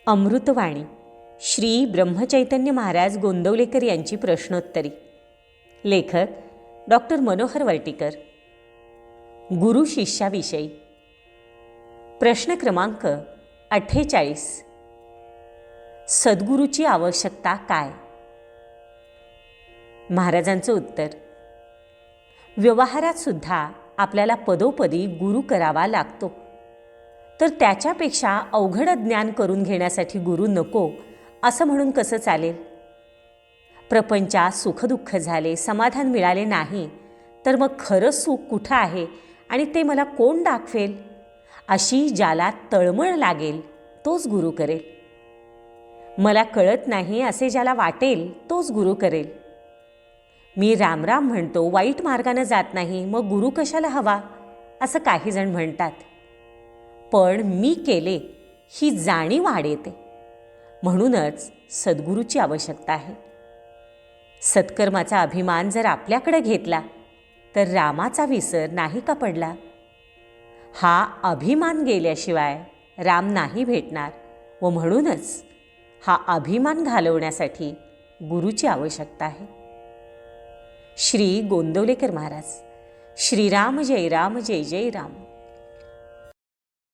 अमृतवाणी श्री ब्रह्मचैतन्य महाराज गोंदवलेकर यांची प्रश्नोत्तरी. लेखक डॉक्टर मनोहर वर्टीकर. गुरु शिष्याविषयी प्रश्न क्रमांक 48. सद्गुरूची आवश्यकता काय? महाराजांचं उत्तर: व्यवहारात सुद्धा आपल्याला पदोपदी गुरु करावा लागतो, तर त्याच्यापेक्षा अवघड ज्ञान करून घेण्यासाठी गुरु नको असं म्हणून कसं चालेल? प्रपंचात सुखदुःख झाले, समाधान मिळाले नाही, तर मग खरं सुख कुठं आहे आणि ते मला कोण दाखवेल? अशी ज्याला तळमळ लागेल तोच गुरु करेल. मला कळत नाही असे ज्याला वाटेल तोच गुरु करेल. मी रामराम म्हणतो, वाईट मार्गाने जात नाही, मग गुरु कशाला हवा असं काही जण म्हणतात. पण मी केले ही जाणीव आड येते. म्हणूनच सद्गुरूची आवश्यकता आहे. सत्कर्माचा अभिमान जर आपल्याकडे घेतला तर रामाचा विसर नाही का पडला? हा अभिमान गेल्याशिवाय राम नाही भेटणार व म्हणूनच हा अभिमान घालवण्यासाठी गुरुची आवश्यकता आहे. श्री गोंदवलेकर महाराज. श्रीराम जय राम, जय जय राम.